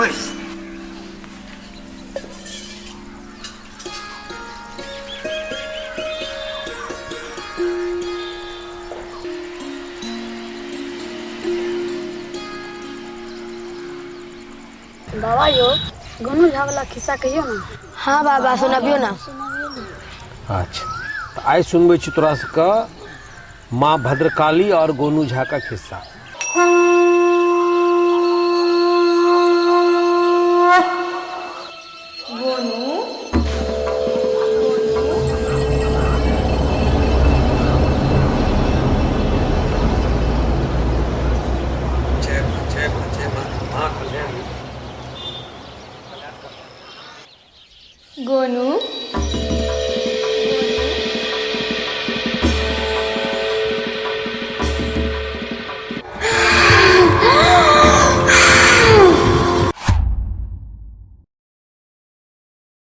बैस. बाबा यो गोनू झा वाला खिस्सा कहियो ना. हाँ बाबा सुनबियो ना. अच्छा तो आइ सुनबे छी तोरा सबके माँ भद्रकाली और गोनू झा का खिस्सा. गोनू